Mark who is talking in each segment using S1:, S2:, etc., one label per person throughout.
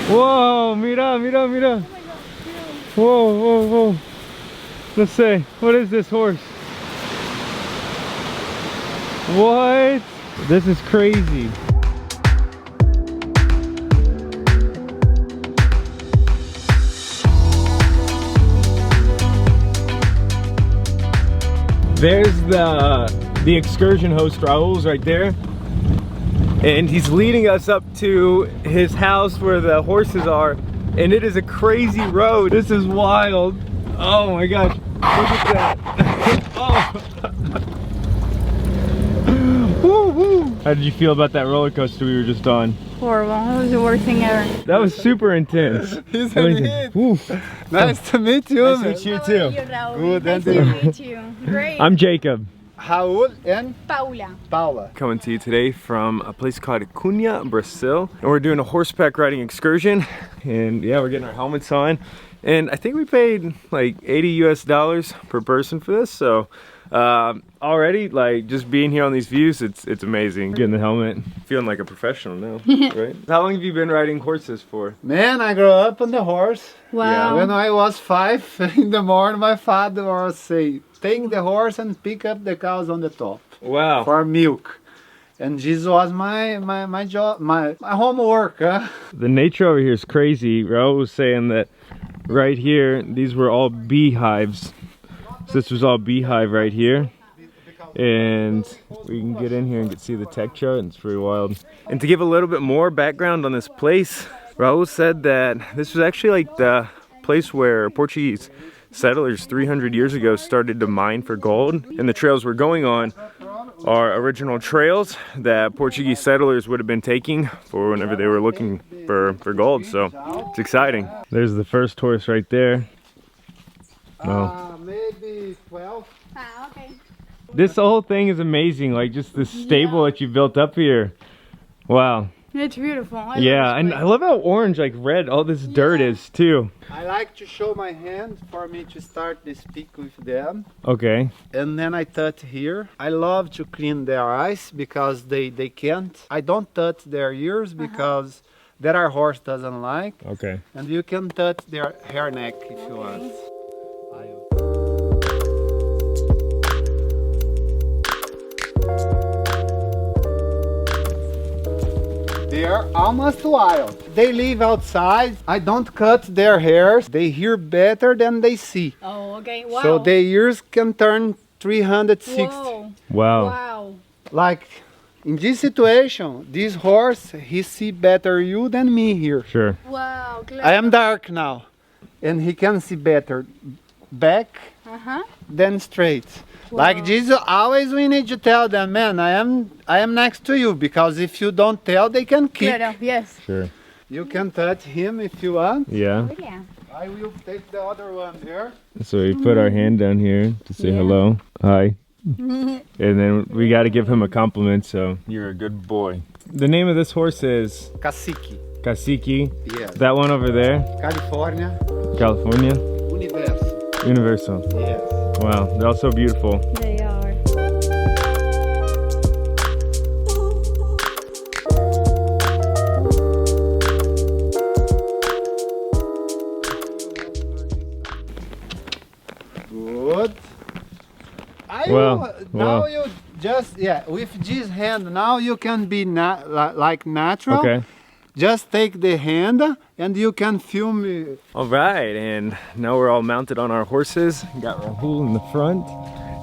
S1: Whoa, mira, mira, mira. Whoa, whoa, whoa. Let's say, what is this horse? What? This is crazy. There's the excursion host, Raul's right there. And he's leading us up to his house where the horses are. And it is a crazy road. This is wild. Oh my gosh. Look at that. Oh. Woo, woo. How did you feel about that roller coaster we were just on?
S2: Horrible. It was the worst thing ever.
S1: That was super intense.
S3: He's in it. Nice to meet you.
S1: Nice to meet you too.
S3: Good,
S2: nice to meet you. Great.
S1: I'm Jacob.
S3: Raul and
S2: Paula.
S3: Paula.
S1: Coming to you today from a place called Cunha, Brazil. And we're doing a horseback riding excursion. And yeah, we're getting our helmets on. And I think we paid like $80 US per person for this. So already, like, just being here on these views, it's amazing. Getting the helmet, feeling like a professional now, right? How long have you been riding horses for?
S3: Man, I grew up on the horse.
S2: Wow.
S3: Yeah, when I was 5 in the morning, my father was say, take the horse and pick up the cows on the top.
S1: Wow.
S3: For milk. And this was my job, my homework. Huh?
S1: The nature over here is crazy. Raul was saying that right here, these were all beehives. So this was all beehive right here. And we can get in here and see the texture, and it's pretty wild. And to give a little bit more background on this place, Raul said that this was actually like the place where Portuguese settlers 300 years ago started to mine for gold. And the trails we're going on are original trails that Portuguese settlers would have been taking for whenever they were looking for gold. So it's exciting. There's the first horse right there. Oh.
S3: Maybe 12.
S2: Ah, okay.
S1: This whole thing is amazing, like just this stable that you built up here. Wow.
S2: It's beautiful.
S1: Yeah, and I love how orange, like red, all this dirt is too.
S3: I like to show my hand for me to start to speak with them.
S1: Okay.
S3: And then I touch here. I love to clean their eyes because they can't. I don't touch their ears because that our horse doesn't like.
S1: Okay.
S3: And you can touch their hair neck if you want. They are almost wild. They live outside. I don't cut their hairs. They hear better than they see.
S2: Oh, okay. Wow.
S3: So their ears can turn 360.
S2: Whoa.
S1: Wow.
S2: Wow.
S3: Like in this situation, this horse, he see better you than me here.
S1: Sure.
S2: Wow.
S3: I am dark now, and he can see better back than straight.
S2: Wow.
S3: Like this, always we need to tell them, man, I am next to you, because if you don't tell, they can kick.
S2: Claro, yes.
S1: Sure.
S3: You can touch him if you want.
S1: Yeah.
S2: Oh, yeah.
S3: I will take the other one here.
S1: So we put our hand down here to say hello. Hi. And then we got to give him a compliment, so you're a good boy. The name of this horse is
S3: Cacique.
S1: Cacique.
S3: Yes.
S1: That one over there?
S3: California.
S1: California?
S3: Universo.
S1: Universal.
S3: Yes.
S1: Wow, they're all so beautiful.
S2: They are.
S3: Good.
S1: Wow.
S3: You just, with this hand, now you can be like natural.
S1: Okay.
S3: Just take the hand and you can film me.
S1: All right, and now we're all mounted on our horses. Got Rahul in the front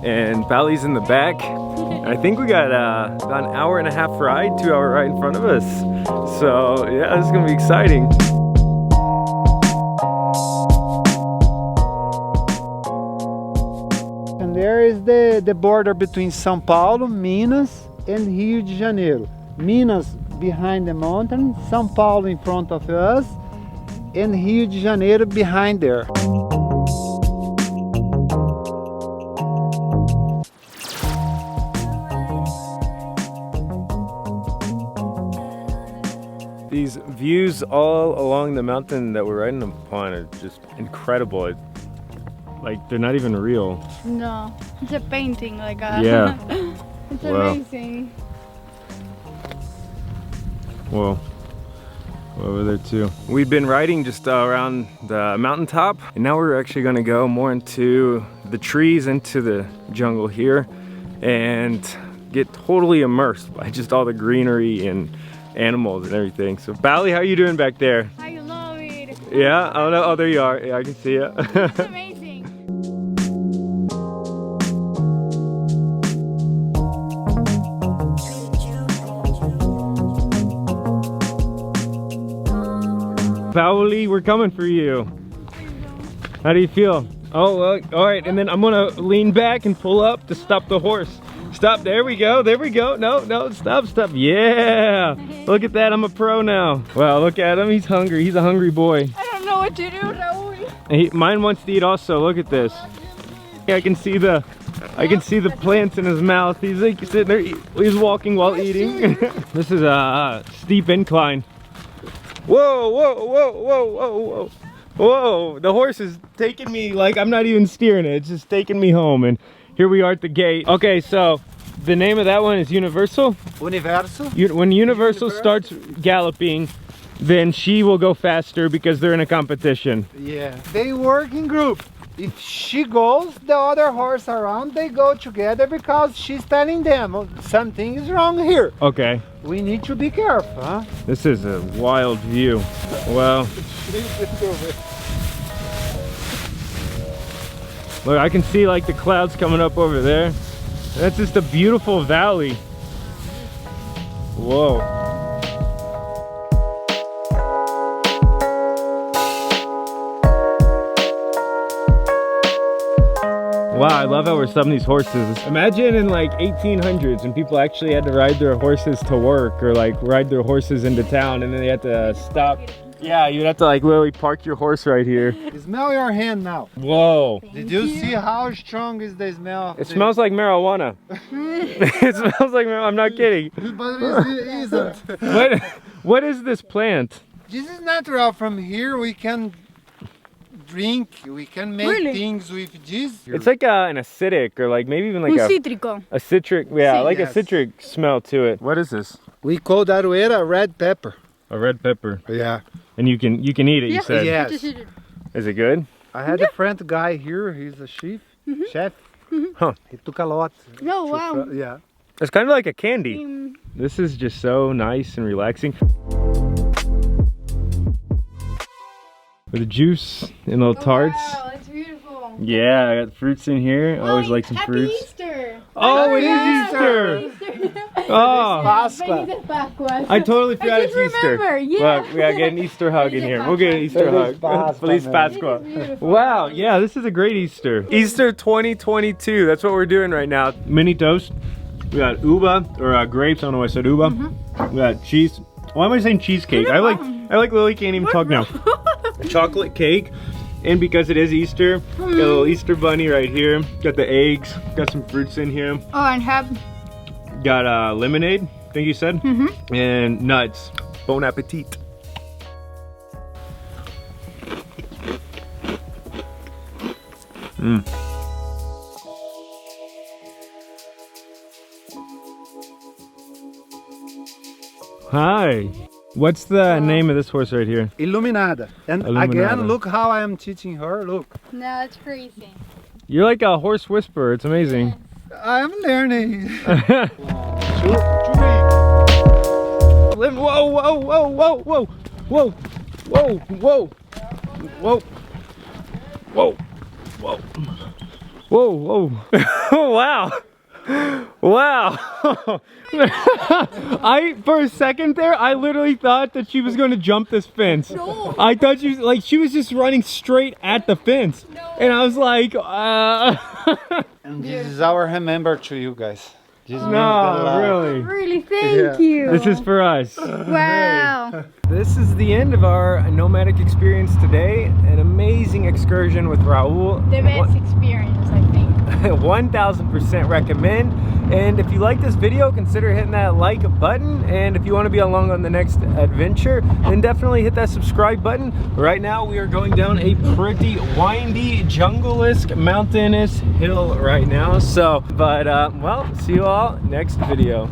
S1: and Bally's in the back. And I think we got about an hour and a half ride, 2-hour ride in front of us. So yeah, this is gonna be exciting.
S3: And there is the border between São Paulo, Minas and Rio de Janeiro. Minas behind the mountain, São Paulo in front of us, and Rio de Janeiro behind there.
S1: These views all along the mountain that we're riding upon are just incredible. Like, they're not even real.
S2: No, it's a painting, like a...
S1: Yeah.
S2: It's
S1: Wow.
S2: amazing.
S1: Whoa. over there too. We've been riding just around the mountaintop, and now we're actually gonna go more into the trees, into the jungle here, and get totally immersed by just all the greenery and animals and everything. So Bally, how you doing back there?
S2: I love it.
S1: Yeah, oh no, oh there you are. Yeah, I can see you.
S2: It's amazing.
S1: Bally, we're coming for you. How do you feel? Oh, well, all right, and then I'm gonna lean back and pull up to stop the horse. Stop, there we go, there we go. No, no, stop, stop, yeah. Look at that, I'm a pro now. Wow, look at him, he's hungry, he's a hungry boy.
S2: I don't know what to do, Raul.
S1: Mine wants to eat also, look at this. I can see the plants in his mouth. He's like sitting there, he's walking while eating. This is a steep incline. Whoa, whoa, whoa, whoa, whoa, whoa. Whoa, the horse is taking me like I'm not even steering it. It's just taking me home, and here we are at the gate. Okay, so the name of that one is Universal.
S3: Universo.
S1: When Universal starts galloping, then she will go faster because they're in a competition.
S3: Yeah. They work in group. If she goes, the other horse around, they go together because she's telling them, oh, something is wrong here.
S1: Okay.
S3: We need to be careful, huh?
S1: This is a wild view. Wow. Look, I can see like the clouds coming up over there. That's just a beautiful valley. Whoa. Wow, I love how we're stopping these horses. Imagine in like 1800s when people actually had to ride their horses to work or like ride their horses into town, and then they had to stop. Yeah, you'd have to like literally park your horse right here.
S3: Smell your hand now.
S1: Whoa.
S3: Did you see how strong is the smell?
S1: It smells like marijuana. It smells like marijuana, I'm not kidding.
S3: But it isn't.
S1: What is this plant?
S3: This is natural. From here we can drink, we can make things with this.
S1: It's like an acidic, or like maybe even like
S2: cítrico.
S1: a citric, yeah,
S2: Sí.
S1: like
S3: Yes.
S1: a citric smell to it. What is this?
S3: We call that red pepper.
S1: A red pepper.
S3: Yeah.
S1: And you can eat it, you said.
S3: Yes.
S1: Is it good?
S3: I had a friend guy here, he's a chef.
S1: Huh.
S3: He took a lot.
S2: Oh, wow.
S3: Yeah.
S1: It's kind of like a candy. This is just so nice and relaxing. With the juice and little tarts.
S2: Wow, that's beautiful.
S1: Yeah, I got fruits in here. I always like some
S2: Happy
S1: fruits.
S2: Easter.
S1: Oh, it is Easter! Oh,
S3: Pascua.
S1: I totally forgot it's
S2: just
S1: Easter.
S2: remember, yeah.
S1: Look, we gotta get an Easter hug in here. We'll get an Easter
S3: Feliz
S1: hug.
S3: Pascua,
S1: Feliz
S3: man.
S1: Pascua. Wow, yeah, this is a great Easter. Easter 2022, that's what we're doing right now. Mini toast. We got uva, or grapes, I don't know why I said uva. We got cheese. Why am I saying cheesecake? I like Lily can't even talk now. Chocolate cake. And because it is Easter, got a little Easter bunny right here. Got the eggs, got some fruits in here.
S2: Oh, and have
S1: Got lemonade, I think you said. And nuts. Bon appetit. Hi. What's the name of this horse right here?
S3: Illuminada. And
S1: Illuminada.
S3: again, look how I am teaching her. Look.
S2: no, that's crazy.
S1: You're like a horse whisperer. It's amazing.
S3: I am learning.
S1: Whoa, whoa, whoa, whoa, whoa, whoa, whoa, whoa, whoa, whoa, whoa, whoa, whoa, wow. Wow. For a second there, I literally thought that she was going to jump this fence.
S2: No.
S1: I thought she was just running straight at the fence.
S2: No.
S1: And I was like,
S3: And this is our remember to you guys. This means the
S1: no,
S3: love.
S1: really.
S2: Really, thank you.
S1: This is for us.
S2: Wow.
S1: This is the end of our nomadic experience today. An amazing excursion with Raul.
S2: The best experience, I think.
S1: 1000% recommend. And if you like this video, consider hitting that like button. And if you want to be along on the next adventure, then definitely hit that subscribe button. Right now we are going down a pretty windy, jungle-esque, mountainous hill right now. So, but well, see you all next video.